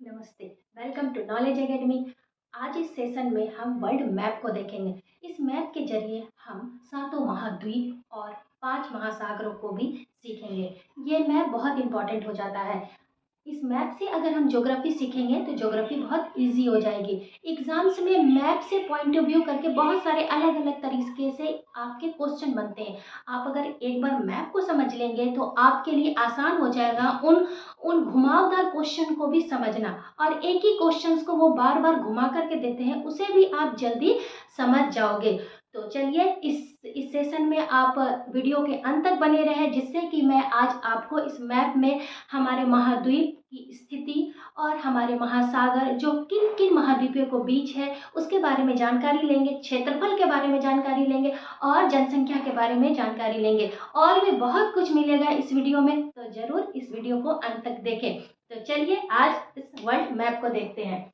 नमस्ते। Welcome to knowledge academy. आज इस सेशन में हम वर्ल्ड मैप को देखेंगे। इस मैप के जरिए हम सातों महाद्वीप और 5 महासागरों को भी सीखेंगे। ये मैप बहुत इंपॉर्टेंट हो जाता है। इस मैप से अगर हम ज्योग्राफी सीखेंगे तो ज्योग्राफी बहुत इजी हो जाएगी। एग्जाम्स में मैप से पॉइंट ऑफ व्यू करके बहुत सारे अलग अलग तरीके से आपके क्वेश्चन बनते हैं। आप अगर एक बार मैप को समझ लेंगे तो आपके लिए आसान हो जाएगा उन उन घुमावदार क्वेश्चन को भी समझना। और एक ही क्वेश्चन को वो बार बार घुमा करके देते हैं, उसे भी आप जल्दी समझ जाओगे। तो चलिए इस सेशन में आप वीडियो के अंत तक बने रहें, जिससे कि मैं आज आपको इस मैप में हमारे महाद्वीप की स्थिति और हमारे महासागर जो किन किन महाद्वीपों को बीच है उसके बारे में जानकारी लेंगे, क्षेत्रफल के बारे में जानकारी लेंगे और जनसंख्या के बारे में जानकारी लेंगे। और भी बहुत कुछ मिलेगा इस वीडियो में, तो जरूर इस वीडियो को अंत तक देखें। तो चलिए आज इस वर्ल्ड मैप को देखते हैं।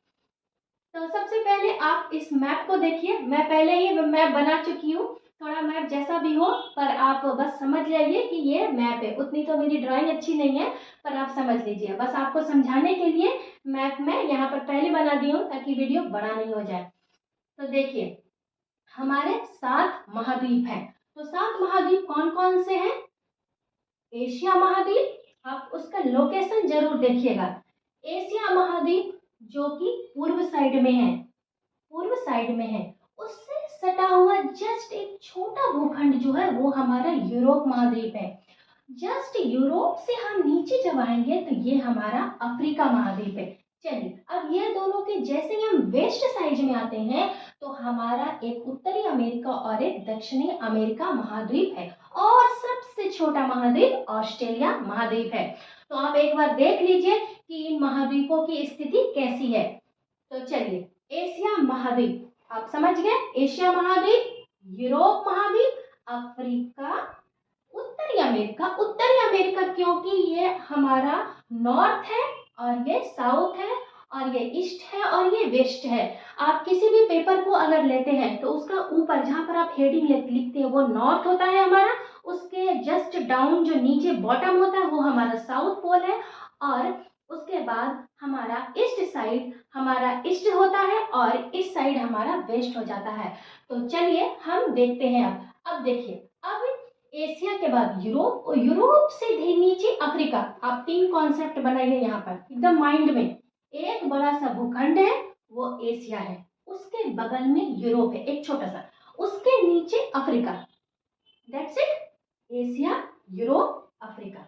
तो सबसे पहले आप इस मैप को देखिए। मैं पहले ही मैप बना चुकी हूँ, थोड़ा मैप जैसा भी हो, पर आप बस समझ जाइए कि ये मैप है। उतनी तो मेरी ड्राइंग अच्छी नहीं है, पर आप समझ लीजिए। बस आपको समझाने के लिए मैप मैं यहाँ पर पहले बना दी हूँ ताकि वीडियो बड़ा नहीं हो जाए। तो देखिए, हमारे 7 महाद्वीप हैं। तो 7 महाद्वीप कौन कौन से हैं? एशिया महाद्वीप, आप उसका लोकेशन जरूर देखिएगा। एशिया महाद्वीप जो कि पूर्व साइड में है, पूर्व साइड में है, उससे सटा हुआ जस्ट एक छोटा भूखंड जो है वो हमारा यूरोप महाद्वीप है। जस्ट यूरोप से हम नीचे जब आएंगे तो ये हमारा अफ्रीका महाद्वीप है। चलिए, अब ये दोनों के जैसे ही हम वेस्ट साइड में आते हैं तो हमारा एक उत्तरी अमेरिका और एक दक्षिणी अमेरिका महाद्वीप है। और सबसे छोटा महाद्वीप ऑस्ट्रेलिया महाद्वीप है। तो आप एक बार देख लीजिए कि इन महाद्वीपों की स्थिति कैसी है। तो चलिए, एशिया महाद्वीप आप समझ गए। एशिया महाद्वीप, यूरोप महाद्वीप, अफ्रीका, उत्तरी अमेरिका। उत्तरी अमेरिका क्योंकि ये हमारा नॉर्थ है और ये साउथ है और ये ईस्ट है और ये वेस्ट है। आप किसी भी पेपर को अगर लेते हैं तो उसका ऊपर जहाँ पर आप हेडिंग लिखते हैं वो नॉर्थ होता है हमारा, उसके जस्ट डाउन जो नीचे बॉटम होता है वो हमारा साउथ पोल है, और उसके बाद हमारा ईस्ट साइड हमारा ईस्ट होता है और इस साइड हमारा वेस्ट हो जाता है। तो चलिए हम देखते हैं। अब देखिए, अब एशिया के बाद यूरोप और यूरोप से भी नीचे अफ्रीका। आप 3 कॉन्सेप्ट बनाइए यहाँ पर एकदम माइंड में। एक बड़ा सा भूखंड है वो एशिया है, उसके बगल में यूरोप है एक छोटा सा, उसके नीचे Africa. That's it, Asia, Europe, Africa.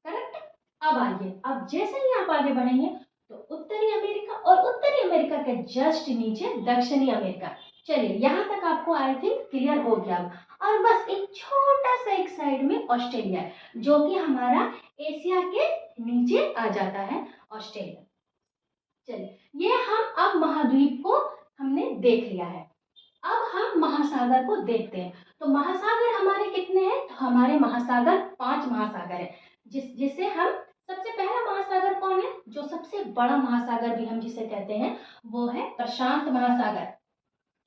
Correct. अब आइए, अब जैसे ही आप आगे बढ़ेंगे तो उत्तरी अमेरिका और उत्तरी अमेरिका के जस्ट नीचे दक्षिणी अमेरिका। चलिए, यहाँ तक आपको आई थिंक क्लियर हो गया। और बस एक छोटा सा एक साइड में ऑस्ट्रेलिया है जो कि हमारा एशिया के नीचे आ जाता है, ऑस्ट्रेलिया। चलिए, ये हम अब महाद्वीप को हमने देख लिया है। अब हम महासागर को देखते हैं। तो महासागर हमारे कितने हैं? तो हमारे महासागर 5 महासागर है। जिसे हम सबसे पहला महासागर कौन है? जो सबसे बड़ा महासागर भी हम जिसे कहते हैं वो है प्रशांत महासागर।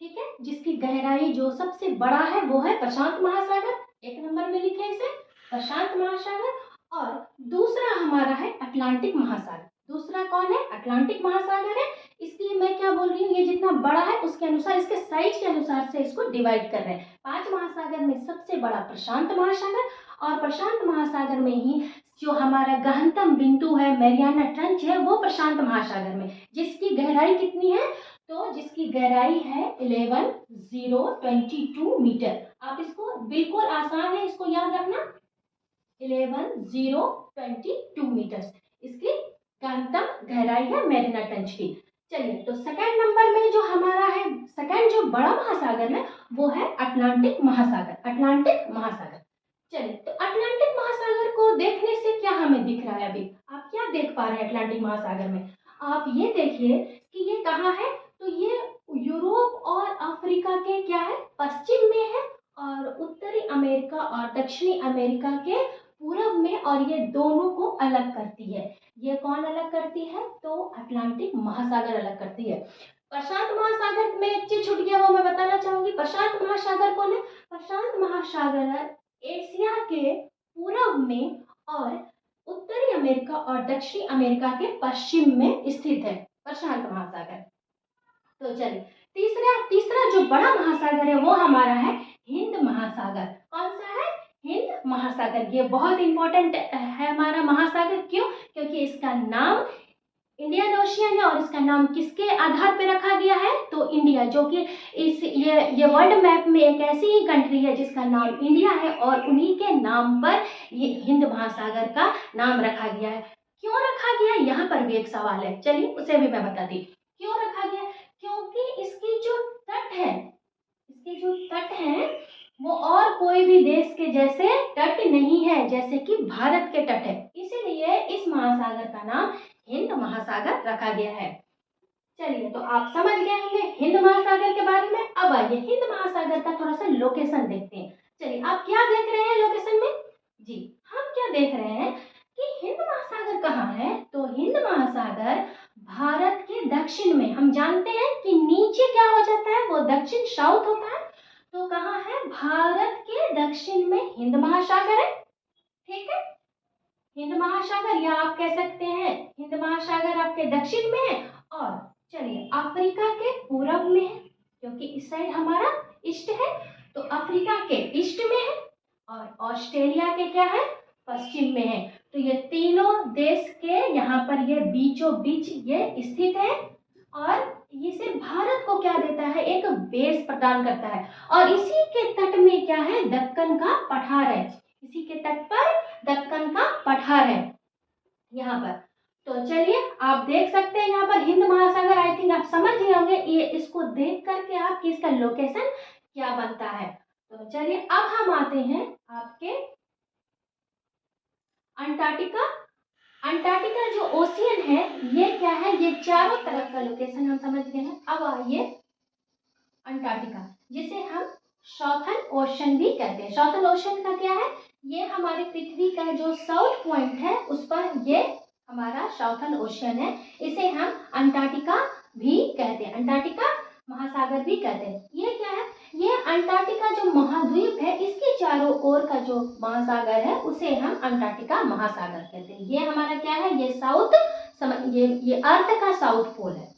ठीक है, जिसकी गहराई जो सबसे बड़ा है वो है प्रशांत महासागर। एक नंबर में लिखे इसे प्रशांत महासागर। और दूसरा हमारा है अटलांटिक महासागर। दूसरा कौन है? अटलांटिक महासागर है। इसलिए मैं क्या बोल रही हूँ, ये जितना बड़ा है उसके अनुसार, इसके साइज के अनुसार से इसको डिवाइड कर रहे हैं। 5 महासागर में सबसे बड़ा प्रशांत महासागर, और प्रशांत महासागर में ही जो हमारा गहनतम बिंदु है मैरियाना ट्रंच है वो प्रशांत महासागर में, जिसकी गहराई कितनी है? तो जिसकी गहराई है 11,022 मीटर। आप इसको बिल्कुल आसान है इसको याद रखना, 11,022 मीटर इसकी गहनतम गहराई है मैरियाना ट्रंच की। चलिए, तो सेकंड नंबर में जो हमारा है, सेकंड जो बड़ा महासागर है वो है अटलांटिक महासागर। अटलांटिक महासागर। चलिए, तो अटलांटिक महासागर को देखने से क्या हमें दिख रहा है? अभी आप क्या देख पा रहे हैं अटलांटिक महासागर में? आप ये देखिए कि ये कहाँ है। तो ये यूरोप और अफ्रीका के क्या है, पश्चिम में है, और उत्तरी अमेरिका और दक्षिणी अमेरिका के पूरब में, और ये दोनों को अलग करती है। ये कौन अलग करती है? तो अटलांटिक महासागर अलग करती है। प्रशांत महासागर में एक चीज छूट गया, वो मैं बताना चाहूंगी। प्रशांत महासागर कौन है? प्रशांत महासागर एशिया के पूरब में और उत्तरी अमेरिका और दक्षिणी अमेरिका के पश्चिम में स्थित है, प्रशांत महासागर। तो चलिए तीसरा तीसरा जो बड़ा महासागर है वो हमारा है हिंद महासागर। कौन सा है? हिंद महासागर। ये बहुत इंपॉर्टेंट है हमारा महासागर। क्यों? क्योंकि इसका नाम इंडियन ओशियन है और इसका नाम किसके आधार पे रखा गया है? तो इंडिया, जो कि इस ये वर्ल्ड मैप में एक ऐसी ही कंट्री है जिसका नाम इंडिया है और उन्हीं के नाम पर ये हिंद महासागर का नाम रखा गया है। क्यों रखा गया? यहाँ पर भी एक सवाल है, चलिए उसे भी मैं बताती हूँ। क्यों रखा गया? क्योंकि इसकी जो तट है, इसके जो तट है वो और कोई भी देश के जैसे तट नहीं है, जैसे कि भारत के तट है, इसीलिए इस महासागर का नाम हिंद महासागर रखा गया है। चलिए तो आप समझ गए होंगे हिंद महासागर के बारे में। अब आइए हिंद महासागर का थोड़ा सा लोकेशन देखते हैं। चलिए आप क्या देख रहे हैं लोकेशन में? जी, हम क्या देख रहे हैं कि हिंद महासागर कहाँ है? तो हिंद महासागर भारत के दक्षिण में, हम जानते हैं कि नीचे क्या हो जाता है, वो दक्षिण साउथ होता है। तो कहाँ है? भारत के दक्षिण में हिंद महासागर है। ठीक है, हिंद महासागर, या आप कह सकते हैं हिंद महासागर आपके दक्षिण में है। और चलिए अफ्रीका के पूरब में है, क्योंकि इस साइड हमारा ईस्ट है, तो अफ्रीका के ईस्ट में है। और ऑस्ट्रेलिया के क्या है? पश्चिम में है। तो ये तीनों देश के यहाँ पर ये बीचों बीच ये स्थित है और इसे भारत को क्या देता है? एक बेस प्रदान करता है। और इसी के तट में क्या है? दक्कन का पठार है। इसी के तट पर दक्कन का पठार है यहाँ पर। तो चलिए आप देख सकते हैं यहाँ पर हिंद महासागर, आई थिंक आप समझ गए होंगे ये, इसको देख करके आपकी इसका लोकेशन क्या बनता है। तो चलिए अब हम आते हैं आपके अंटार्कटिका। अंटार्कटिका जो ओशियन है ये क्या है? ये चारों तरफ का लोकेशन हम समझ गए हैं। अब आइए अंटार्कटिका, जिसे हम साउथर्न ओशन भी कहते हैं। साउथर्न ओशन का क्या है? ये हमारे पृथ्वी का जो साउथ पॉइंट है उस पर ये हमारा साउथर्न ओशन है। इसे हम अंटार्कटिका भी कहते हैं, अंटार्कटिका महासागर भी कहते हैं। ये क्या है? ये अंटार्कटिका जो महाद्वीप है इसके चारों ओर का जो महासागर है उसे हम अंटार्कटिका महासागर कहते हैं। ये हमारा क्या है? ये साउथ, ये अर्थ का साउथ पोल है।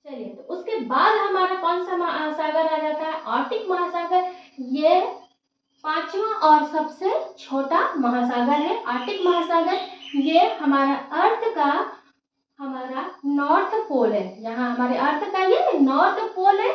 चलिए तो उसके बाद हमारा कौन सा महासागर आ जाता है? आर्कटिक महासागर। ये पांचवा और सबसे छोटा महासागर है आर्कटिक महासागर। ये हमारा अर्थ का हमारा नॉर्थ पोल है। यहाँ हमारे अर्थ का ये नॉर्थ पोल है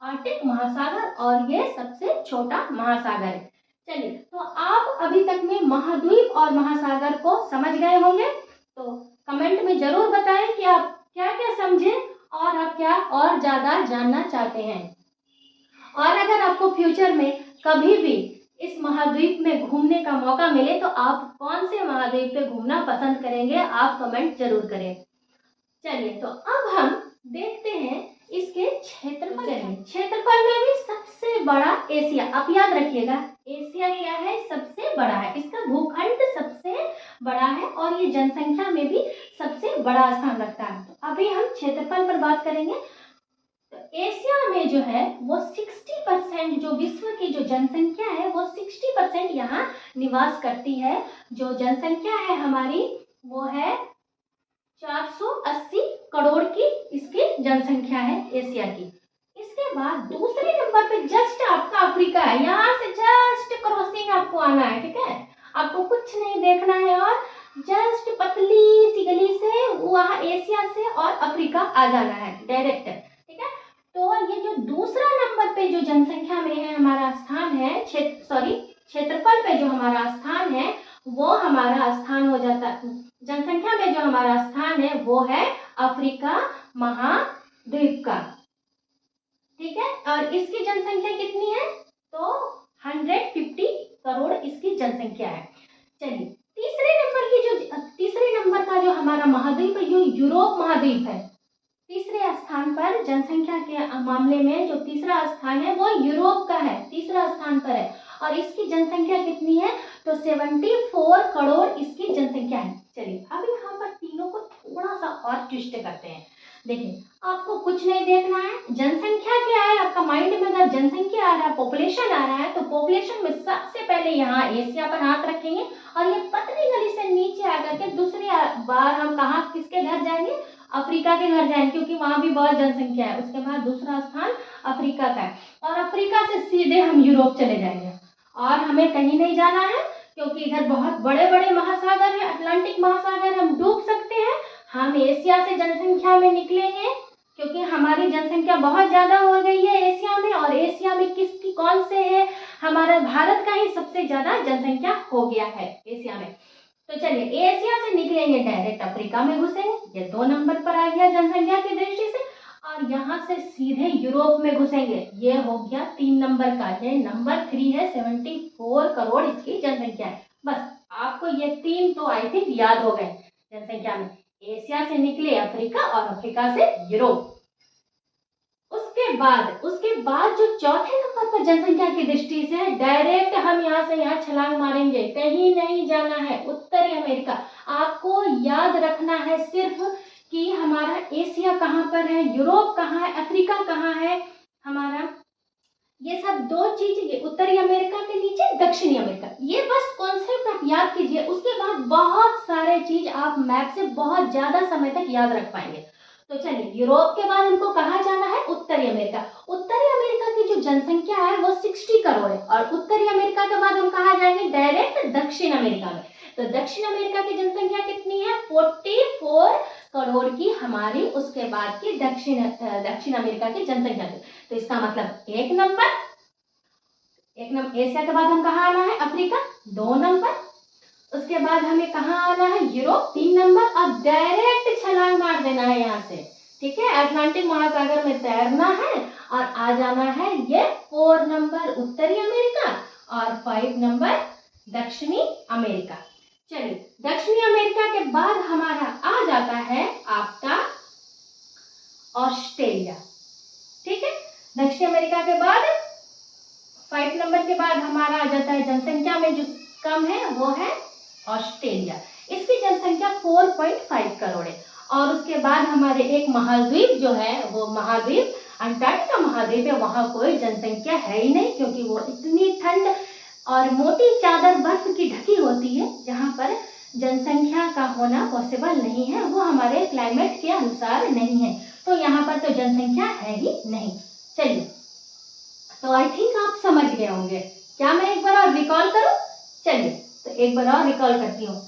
आर्कटिक महासागर और ये सबसे छोटा महासागर है। चलिए तो आप अभी तक में महाद्वीप और महासागर को समझ गए होंगे। तो कमेंट में जरूर बताएं कि आप क्या क्या समझे और आप क्या और ज़्यादा जानना चाहते हैं। और अगर आपको फ्यूचर में कभी भी इस महाद्वीप में घूमने का मौका मिले तो आप कौन से महाद्वीप पे घूमना पसंद करेंगे, आप कमेंट जरूर करें। चलिए तो अब हम देखते हैं इसके क्षेत्रफल। क्षेत्रफल में भी सबसे बड़ा एशिया, आप याद रखिएगा एशिया क्या है? सबसे बड़ा है। इसका भूखंड सबसे बड़ा है और ये जनसंख्या में भी सबसे बड़ा स्थान रखता है। तो अभी हम क्षेत्रफल पर बात करेंगे। तो एशिया में जो है वो 60% जो विश्व की जो जनसंख्या है वो 60% यहाँ निवास करती है। जो जनसंख्या है हमारी वो है 480 करोड़ की इसकी जनसंख्या है एशिया की। इसके बाद दूसरे नंबर पे जस्ट आपका अफ्रीका है। यहाँ से जस्ट क्रॉसिंग आपको आना है, ठीक है? आपको कुछ नहीं देखना है और जस्ट पतली सी गली से वहाँ एशिया से और अफ्रीका आ जाना है डायरेक्ट, ठीक है? तो ये जो दूसरा नंबर पे जो जनसंख्या में है हमारा स्थान है, क्षेत्रफल पे जो हमारा स्थान है वो हमारा स्थान हो जाता है, जनसंख्या में जो हमारा स्थान है वो है अफ्रीका महाद्वीप का, ठीक है? और इसकी जनसंख्या कितनी है? तो 150 करोड़ इसकी जनसंख्या है। चलिए तीसरे नंबर का जो हमारा महाद्वीप है ये यूरोप महाद्वीप है। तीसरे स्थान पर जनसंख्या के मामले में जो तीसरा स्थान है वो यूरोप का है, तीसरा स्थान पर है। और इसकी जनसंख्या कितनी है? तो 74 करोड़ इसकी जनसंख्या है। चलिए अब यहाँ पर तीनों को थोड़ा सा और ट्विस्ट करते हैं। देखिए, आपको कुछ नहीं देखना है, जनसंख्या क्या है आपका माइंड में। अगर जनसंख्या आ रहा है, पॉपुलेशन आ रहा है, तो पॉपुलेशन में सबसे पहले यहाँ एशिया पर हाथ रखेंगे और ये पतली गली से नीचे आकर के दूसरी बार हम कहाँ किसके घर जाएंगे, अफ्रीका के घर जाएंगे, क्योंकि वहां भी बहुत जनसंख्या है। उसके बाद दूसरा स्थान अफ्रीका का है और अफ्रीका से सीधे हम यूरोप चले जाएंगे और हमें कहीं नहीं जाना है, क्योंकि इधर बहुत बड़े बड़े महासागर है, अटलांटिक महासागर, हम डूब सकते हैं। हम एशिया से जनसंख्या में निकलेंगे, क्योंकि हमारी जनसंख्या बहुत ज्यादा हो गई है एशिया में, और एशिया में किसकी कौन से है, हमारा भारत का ही सबसे ज्यादा जनसंख्या हो गया है एशिया में। तो चलिए एशिया से निकलेंगे, डायरेक्ट अफ्रीका में घुसेंगे, ये 2 नंबर पर आ गया जनसंख्या की दृष्टि से, और यहाँ से सीधे यूरोप में घुसेंगे, ये हो गया 3 नंबर का, ये नंबर 3 है, 74 करोड़ इसकी जनसंख्या है। बस आपको ये 3 तो आई थिंक याद हो गए जनसंख्या में, एशिया से निकले अफ्रीका और अफ्रीका से यूरोप। उसके बाद जो चौथे नंबर पर जनसंख्या की दृष्टि से डायरेक्ट हम यहाँ से यहाँ छलांग मारेंगे, कहीं नहीं जाना है, उत्तरी अमेरिका। आपको याद रखना है सिर्फ कि हमारा एशिया कहाँ पर है, यूरोप कहाँ है, अफ्रीका कहाँ है हमारा, ये सब 2 चीज, ये उत्तरी अमेरिका के नीचे दक्षिणी अमेरिका, ये बस कॉन्सेप्ट आप याद कीजिए। उसके बाद बहुत सारे चीज आप मैप से बहुत ज्यादा समय तक याद रख पाएंगे। तो चलिए यूरोप के बाद हमको कहाँ जाना है, उत्तरी अमेरिका। उत्तरी अमेरिका की जो जनसंख्या है वो 60 करोड़ है, और उत्तरी अमेरिका के बाद हम कहाँ जाएंगे, डायरेक्ट दक्षिण अमेरिका में। तो दक्षिण अमेरिका की जनसंख्या कितनी है, 44 करोड़ की हमारी उसके बाद की दक्षिण अमेरिका की जनसंख्या थी। तो इसका मतलब 1 नंबर, एशिया के बाद हम कहाँ आना है, अफ्रीका 2 नंबर, उसके बाद हमें कहाँ आना है, यूरोप 3 नंबर, और डायरेक्ट छलांग मार देना है यहाँ से, ठीक है, अटलांटिक महासागर में तैरना है और आ जाना है ये 4 नंबर उत्तरी अमेरिका और 5 नंबर दक्षिणी अमेरिका। चलिए दक्षिणी अमेरिका के बाद हमारा आ जाता है आपका ऑस्ट्रेलिया, ठीक है। दक्षिण अमेरिका के बाद 5 नंबर के बाद हमारा आ जाता है जनसंख्या में जो कम है वो है ऑस्ट्रेलिया, इसकी जनसंख्या 4.5 करोड़ है। और उसके बाद हमारे एक महाद्वीप जो है वो महाद्वीप अंटार्कटिका महाद्वीप है, वहां कोई जनसंख्या है ही नहीं, क्योंकि वो इतनी ठंड और मोटी चादर बर्फ की ढकी होती है, जहां पर जनसंख्या का होना पॉसिबल नहीं है, वो हमारे क्लाइमेट के अनुसार नहीं है, तो यहाँ पर तो जनसंख्या है ही नहीं। चलिए तो आई थिंक आप समझ गए होंगे, क्या मैं एक बार और रिकॉल करूं, चलिए तो एक बार और रिकॉल करती हूँ।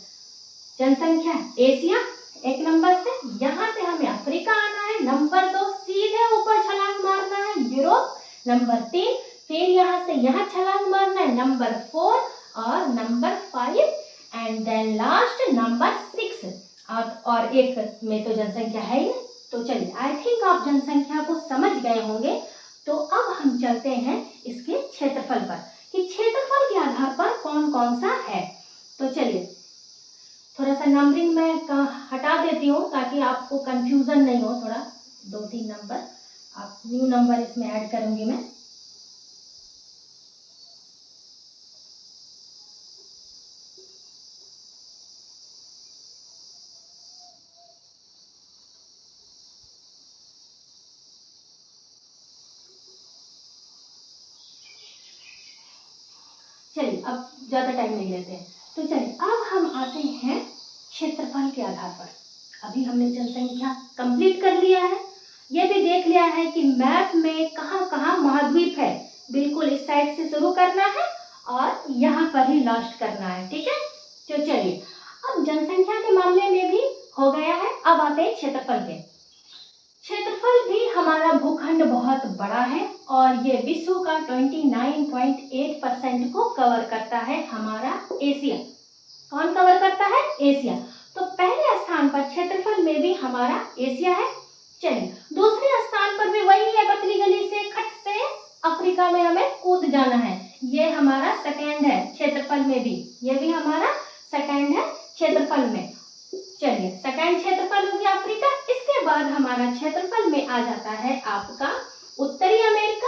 जनसंख्या एशिया 1 नंबर से, यहाँ से हमें अफ्रीका आना है, नंबर 2 सीधे ऊपर छलांग मारना है यूरोप, नंबर 3 फिर यहाँ से यहाँ छलांग मारना है, नंबर 4 और number 5 and then last number 6, और एक में तो जनसंख्या है ही। तो चलिए आई थिंक आप जनसंख्या को समझ गए होंगे। तो अब हम चलते हैं इसके क्षेत्रफल पर, कि क्षेत्रफल के आधार पर कौन कौन सा है। तो चलिए थोड़ा सा नंबरिंग मैं हटा देती हूँ ताकि आपको कंफ्यूजन नहीं हो, थोड़ा 2-3 नंबर आप न्यू नंबर इसमें ऐड करूंगी मैं। चलिए अब ज्यादा टाइम नहीं लेते हैं, तो चलिए अब हम आते हैं क्षेत्रफल के आधार पर। अभी हमने जनसंख्या कंप्लीट कर लिया है, ये भी देख लिया है कि मैप में कहाँ कहाँ महाद्वीप है, बिल्कुल इस साइड से शुरू करना है और यहाँ पर ही लास्ट करना है, ठीक है। तो चलिए अब जनसंख्या के मामले में भी हो गया है, अब आते हैं क्षेत्रफल के। क्षेत्रफल भी हमारा भूखंड बहुत बड़ा है और ये विश्व का 29.8% को कवर करता है हमारा एशिया। कौन कवर करता है, एशिया। तो पहले स्थान पर क्षेत्रफल में भी हमारा एशिया है। चलिए दूसरे स्थान पर भी वही है, पतली गली से खट से अफ्रीका में हमें कूद जाना है, ये हमारा सेकेंड है क्षेत्रफल में भी, ये भी हमारा सेकेंड है क्षेत्रफल में। चलिए सेकेंड क्षेत्रफल हो गया अफ्रीका, इसके बाद हमारा क्षेत्रफल में आ जाता है आपका उत्तरी अमेरिका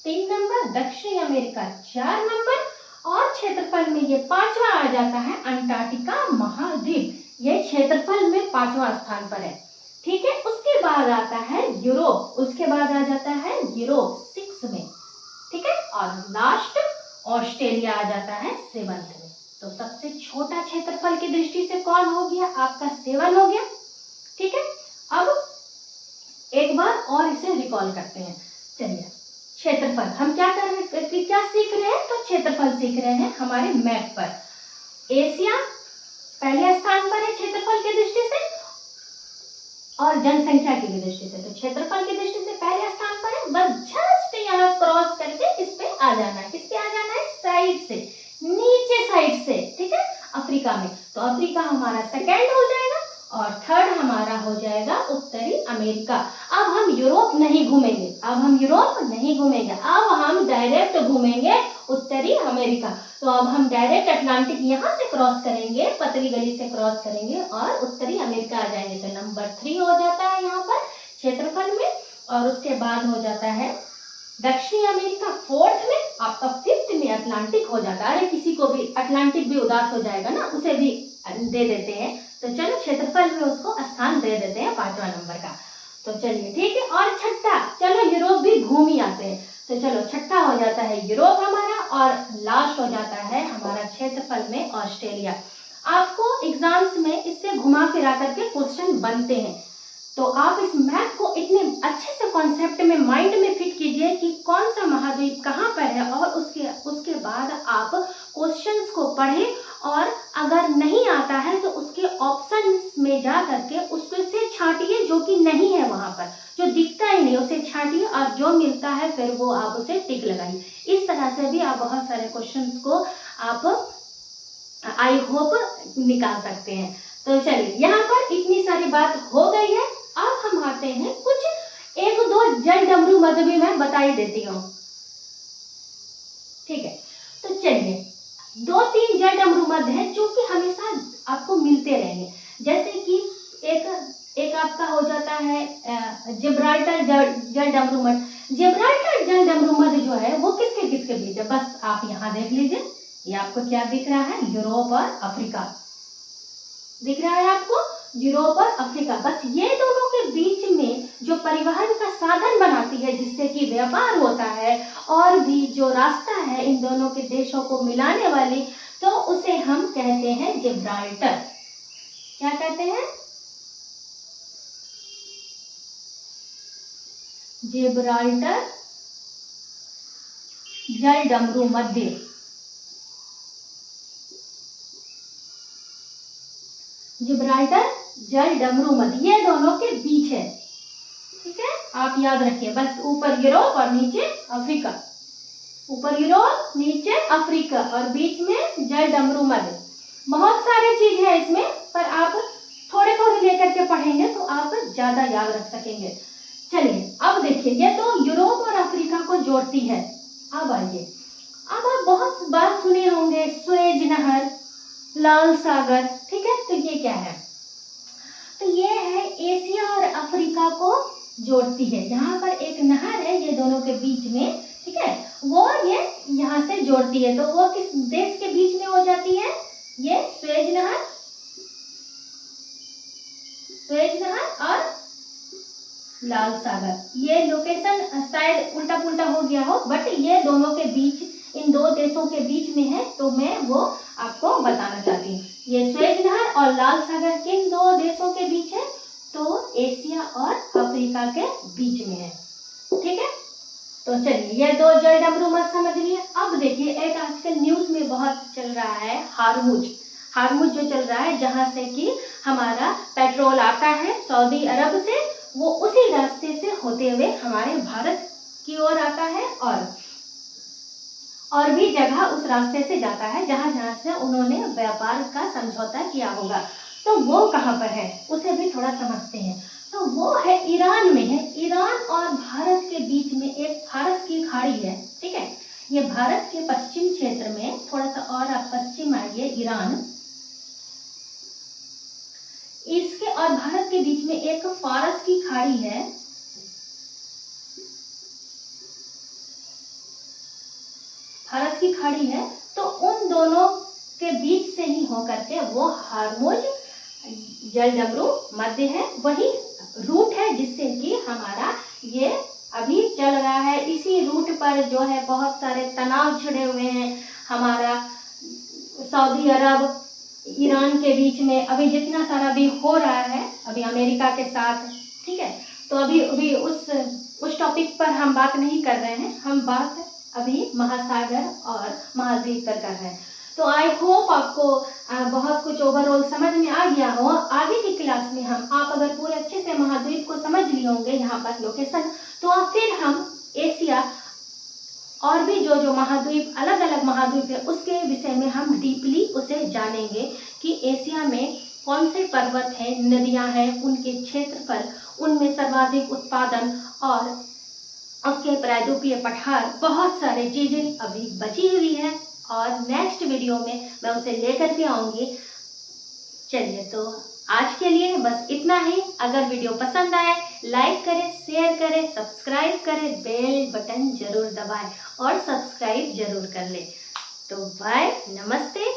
3 नंबर, दक्षिणी अमेरिका 4 नंबर, और क्षेत्रफल में ये 5वां आ जाता है अंटार्कटिका महाद्वीप, ये क्षेत्रफल में 5वां स्थान पर है, ठीक है। उसके बाद आता है यूरोप, उसके बाद आ जाता है यूरोप 6 में, ठीक है, और लास्ट ऑस्ट्रेलिया आ जाता है 7 में। तो सबसे छोटा क्षेत्रफल की दृष्टि से कौन हो गया? आपका 7 हो गया, ठीक है। अब एक बार और इसे रिकॉल करते हैं। चलिए, क्षेत्रफल हम क्या कर रहे हैं, क्या सीख रहे हैं? तो क्षेत्रफल सीख रहे हैं हमारे मैप पर। एशिया पहले स्थान पर है क्षेत्रफल की दृष्टि से और जनसंख्या की दृष्टि से। तो क्षेत्रफल की दृष्टि से पहले स्थान पर है, बस जस्ट यहाँ क्रॉस करके इस पे आ जाना है। किस पे आ जाना है? साइड से, नीचे साइड से, ठीक है, अफ्रीका में। तो अफ्रीका हमारा सेकेंड हो जाएगा और थर्ड हमारा हो जाएगा उत्तरी अमेरिका। अब हम यूरोप नहीं घूमेंगे, अब हम यूरोप नहीं घूमेंगे, अब हम डायरेक्ट घूमेंगे उत्तरी अमेरिका। तो अब हम डायरेक्ट अटलांटिक यहाँ से क्रॉस करेंगे, पतली गली से क्रॉस करेंगे और उत्तरी अमेरिका आ जाएंगे। तो नंबर 3 हो जाता है यहाँ पर क्षेत्रफल में, और उसके बाद हो जाता है दक्षिणी अमेरिका 4th में, आपका 5th में अटलांटिक हो जाता है। अरे किसी को भी अटलांटिक भी उदास हो जाएगा ना, उसे भी दे देते हैं। तो चलो क्षेत्रफल में उसको स्थान दे देते हैं 5वां नंबर का। तो चलिए ठीक है, और छठा, चलो यूरोप भी घूम ही आते हैं। तो चलो छठा हो जाता है यूरोप हमारा, और लास्ट हो जाता है हमारा क्षेत्रफल में ऑस्ट्रेलिया। आपको एग्जाम्स में इससे घुमा फिरा करके क्वेश्चन बनते हैं, तो आप इस मैप को इतने अच्छे से कॉन्सेप्ट में माइंड में फिट कीजिए कि कौन सा महाद्वीप कहाँ पर है, और उसके बाद आप क्वेश्चंस को पढ़ें, और अगर नहीं आता है तो उसके ऑप्शन में जा करके उसको से छांटिए जो कि नहीं है वहाँ पर, जो दिखता ही नहीं उसे छांटिए, और जो मिलता है फिर वो आप उसे टिक लगाइए। इस तरह से भी आप बहुत सारे क्वेश्चंस को आप आई होप निकाल सकते हैं। तो चलिए, यहाँ पर इतनी सारी बात हो गई है। अब हम आते हैं कुछ 1-2 जल डमरू मद भी मैं बता ही देती हूँ, ठीक है। तो चलिए, 2-3 जल डमरू मद हैं जो कि हमेशा आपको मिलते रहेंगे। जैसे कि एक आपका हो जाता है जिब्राल्टर जल डमरू मद। जिब्राल्टर जल डमरू मद जो है वो किसके किसके बीच है? बस आप यहाँ देख लीजिए, ये आपको क्या दिख रहा है? यूरोप और अफ्रीका दिख रहा है आपको, यूरोप और अफ्रीका। बस ये दोनों के बीच में जो परिवहन का साधन बनाती है, जिससे कि व्यापार होता है, और भी जो रास्ता है इन दोनों के देशों को मिलाने वाली, तो उसे हम कहते हैं जिब्राल्टर। क्या कहते हैं? जिब्राल्टर जल डमरू मध्य। जिब्राल्टर जल डमरू मध्य, ये दोनों के बीच है, ठीक है। आप याद रखिए, बस ऊपर यूरोप और नीचे अफ्रीका, ऊपर यूरोप नीचे अफ्रीका और बीच में जल डमरू मध्य। बहुत सारे चीज है इसमें, पर आप थोड़े थोड़े लेकर के पढ़ेंगे तो आप ज्यादा याद रख सकेंगे। चलिए, अब देखिए, ये तो यूरोप और अफ्रीका को जोड़ती है। अब आइए, अब आप बहुत बार सुने होंगे सुएज नहर, लाल सागर, ठीक है। तो ये क्या है? तो ये है एशिया और अफ्रीका को जोड़ती है। यहाँ पर एक नहर है ये दोनों के बीच में, ठीक है, वो ये यहाँ से जोड़ती है। तो वो किस देश के बीच में हो जाती है? ये सुएज नहर, सुएज नहर और लाल सागर। ये लोकेशन शायद उल्टा पुल्टा हो गया हो, बट ये दोनों के बीच, इन दो देशों के बीच में है, तो मैं वो आपको बताना चाहती हूँ। ये सुएज नहर और लाल सागर किन दो देशों के बीच है? तो एशिया और अफ्रीका के बीच में है, ठीक है। तो चलिए, ये दो जल डमरू मत समझ लिए। अब देखिए, एक आजकल न्यूज में बहुत चल रहा है हारमुज, हारमुज जो चल रहा है, जहां से कि हमारा पेट्रोल आता है सऊदी अरब से, वो उसी रास्ते से होते हुए हमारे भारत की ओर आता है, और भी जगह उस रास्ते से जाता है जहां जहां से उन्होंने व्यापार का समझौता किया होगा। तो वो कहाँ पर है, उसे भी थोड़ा समझते हैं। तो वो है ईरान में है। ईरान और भारत के बीच में एक फारस की खाड़ी है, ठीक है। ये भारत के पश्चिम क्षेत्र में, थोड़ा सा और आप पश्चिम आइए, ईरान, इसके और भारत के बीच में एक फारस की खाड़ी है। फारस की खाड़ी है, तो उन दोनों के बीच से ही होकर के वो हारमुज जल डमरू मध्य है। वही रूट है जिससे कि हमारा ये अभी चल रहा है। इसी रूट पर जो है बहुत सारे तनाव छिड़े हुए हैं। हमारा सऊदी अरब ईरान के बीच में अभी जितना सारा भी हो रहा है अभी अमेरिका के साथ, ठीक है। तो अभी उस टॉपिक पर हम बात नहीं कर रहे हैं, हम बात अभी महासागर और महाद्वीप पर कर रहे हैं। तो आई होप आपको बहुत कुछ ओवरऑल समझ में आ गया हो। आगे की क्लास में आप अगर पूरे अच्छे से महाद्वीप को समझ लिए होंगे यहाँ पर लोकेशन, तो फिर हम एशिया और भी जो महाद्वीप अलग अलग महाद्वीप है उसके विषय में हम डीपली उसे जानेंगे कि एशिया में कौन से पर्वत हैं, नदियां हैं, उनके क्षेत्रफल, उनमें सर्वाधिक उत्पादन और उसके प्रायद्वीपीय पठार, बहुत सारी चीजें अभी बची हुई है और नेक्स्ट वीडियो में मैं उसे लेकर के आऊंगी। चलिए तो आज के लिए बस इतना ही। अगर वीडियो पसंद आए लाइक करें, शेयर करें, सब्सक्राइब करें, बेल बटन जरूर दबाएं और सब्सक्राइब जरूर कर लें। तो बाय, नमस्ते।